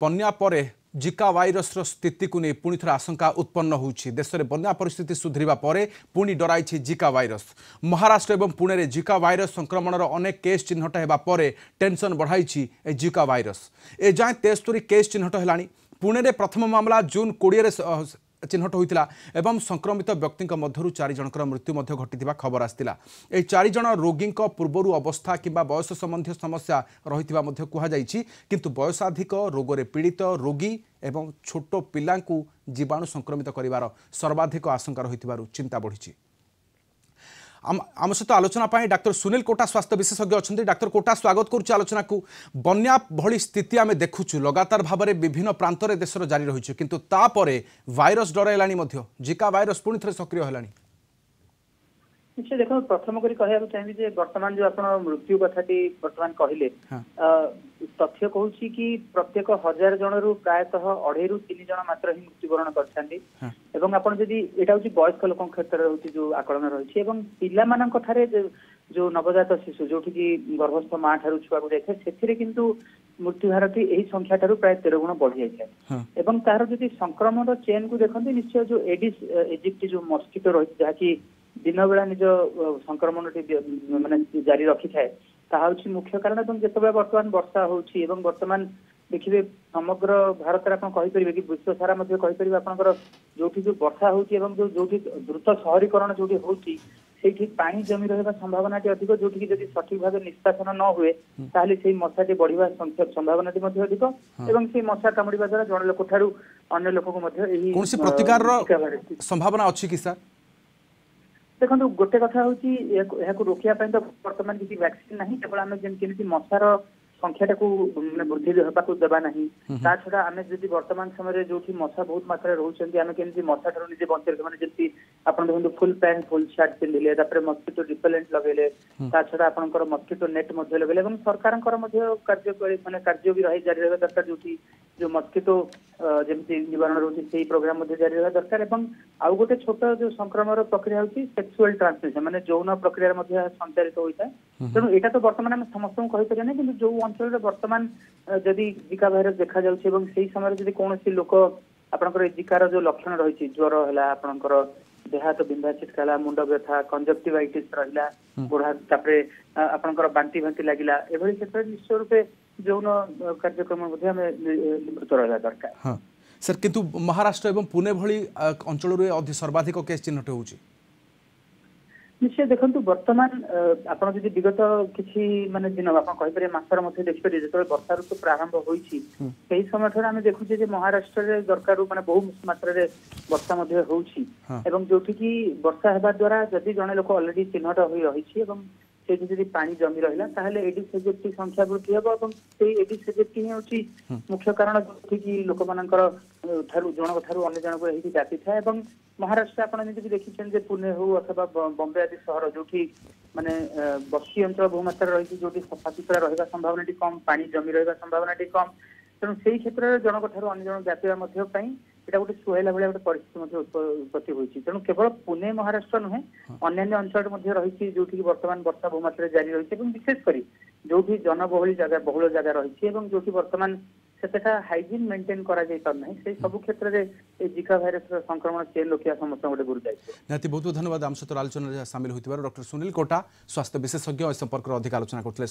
बन्या परे जिका भाइरस स्थिति को नहीं पुणी थोड़ा आशंका उत्पन्न होउछि। देश में बन्या परिस्थिति सुधरिबा परे पुणी डराइछि जिका भाइरस। महाराष्ट्र एवं पुणे में जिका भाइरस संक्रमणर अनेक केस चिन्हट हेबा परे टेंशन बढ़ाइछि ए जिका भाइरस। ए जाए 73 केस चिन्हट हेलानी। पुणे में प्रथम मामला जून 20 चिन्हट होता एवं संक्रमित व्यक्ति मध्य 4 जनकर मृत्यु घटी खबर आसाला। ये 4 जन रोगी पूर्वर अवस्था किंबा बयस संबंधी समस्या रही कहुई, किंतु बयसाधिक रोग पीड़ित रोगी एवं छोट पिला जीवाणु संक्रमित कर सर्वाधिक आशंका रही चिंता बढ़ी। आम सहित आलोचना डाक्टर सुनील कोटा स्वास्थ्य विशेषज्ञ अच्छा। डाक्टर कोटा स्वागत करुच्च आलोचना को। बन्या भली स्थिति आम देखुचु लगातार भाव में विभिन्न प्रांत देशर जारी रही, किंतु तापरे भाइरस डराइलानी जिका भाइरस पुणी थे सक्रिय है। निश्चय देखो प्रथम करी कहବାକୁ चाहिए जे वर्तमान जो आपण मृत्यु कथाटी वर्तमान कहले तथ्य कहूची कि प्रत्येक 1000 जनरू प्रायतः 2.5 ରୁ 3 जन मात्र ही मृत्युवरण करछांती। एवं आपण जदी एटा होची वयस्क लोकन क्षेत्र रे होची जो आकलन रहिछि एवं पिला मानन कथारे जो नवजात शिशु जोठी कि गर्भस्थ मां ठारू छुआ को जाय सेथिरे किंतु मृत्यु हारटी एही संख्या ठारू प्राय 13 गुण बढ़ी जाय एवं तार जदी संक्रमण चेन को देखंती निश्चय जो एडिस इजिप्ट जो मस्किटो रहिछि जहा कि दिन बेला निज संक्रमण माने जारी रखी थाए ताहा होछि मुख्य कारण। एवं जेतबे वर्तमान वर्षा होछि एवं वर्तमान देखिबे समग्र भारत रे आपण कहि परिबे कि विश्व सारा मध्ये कहि परिबे आपनकर जोठी जो वर्षा होछि एवं जो जोठी द्रुत शहरीकरण जोठी होछि सेठी पानी जमी रहबा संभावनाटी अधिक, जोठी कि यदि सठिक भाबे निष्कासन न हुए ताहले सेही मशाटी बढ़िबा संभावनाटी मध्ये अधिक एवं सेही मशा कामुडिबा द्वारा जण लोक ठारू अन्य लोक को मध्ये एही कोनसी प्रतिकार संभावना अछि कि सर? देखो गोटे कथा हूँ यहाँ रोकने तो बर्तमान किसी वैक्सीन नहीं, केवल आम जमी मशार संख्या वृद्धि देवा ना ता छड़ा आम जब वर्तमान समय जो मशा बहुत मात्रा रोचे आम केमी मशा ठार निजे बचे मैंने जमी आप देखो फुल पैंट फुल सार्ट पिंधिले मस्किटो रिपेलेंट लगेले ता छड़ा आपंकर मस्किटो नेट लगेले और सरकार कार्य माने कार्य भी रही जारी रहा दरकार जो मस्किटो जमी निवारण रोचे से प्रोग्राम जारी रहा दरकार। आउ गोटे छोट जो संक्रमण प्रक्रिया होती सेक्सुअल ट्रांसमिशन माने यौन प्रक्रिया संचालित होता है। तेणु यहाँ तो बर्तमान आम समस्त कहीपर ना कि जो अंचल वर्तमान जदि जिका भाइरस देखा जाए समय जब कौन लोक आपंकर जिकार जो लक्षण रही ज्वर है आपंकर देहात बिंधा छिटकाला मुंड व्यथा कंजक्टिवाइटिस रहा गोड़ा आपंकर बांती भांति लगिला एभली क्षेत्र में निश्चय रूपे यौन कार्यक्रम निवृत्त रहा दरकार। सर किंतु महाराष्ट्र एवं पुणे भली अंचल सर्वाधिक केस चिन्हट हो निश्चय देखो बर्तमान आपड़ जब विगत किसी माने दिन आप कहीपर मसर मध्य देखिए जो वर्षा ऋतु प्रारंभ होती समय ठार आम देखुचे महाराष्ट्र दरकार माने बहु मात्रा वर्षा हो जो वर्षा होगा द्वारा जदि जड़े लोक अलरेडी चिन्हट हो रही से पानी जमी रहा ताहले एडिस एजिप्टी संख्या वृद्धि हम एडिस एजिप्टी ही हूँ मुख्य कारण जो लोक मानकर जन ठारू अन्य जन को व्यापी थाए। महाराष्ट्र आप देखिए पुणे हो अथवा बम्बे आदि सहर जो माने बस्ती अंचल बहुमात्रा रही जो सफा सुतरा रहा संभावना कम पानी जमी रहा संभावना कम तेणु से क्षेत्र में जनक ठारू अन्य जन व्यापा এটা গোটে সুহাইলা ভাবে গোটে পরিস্থিতি উৎপত্তি হয়েছে। তেমন কেবল পুনে মহারাষ্ট্র নুহে অন্যান্য অঞ্চল রয়েছে যেটি বর্তমান বর্ষা বহুমাত্রা জারি রয়েছে এবং বিশেষ করে যেটি জনবহুল জায়গা রয়েছে এবং যেটি বর্তমান সেটা হাইজিন মেনটেন করা যাই পার নাই সেই সব ক্ষেত্রে এই জিকা ভাইরসর সংক্রমণ চেন রোকিয়া সমস্ত গোটে গুরু দায়িত্ব। নিহতি বহুত বহুত ধন্যবাদ। आम सहित आलोचना सामिल होइतिबार डॉक्टर सुनील कोटा स्वास्थ्य विशेषज्ञ ए संपर्क अधिक आलोचना करथिले।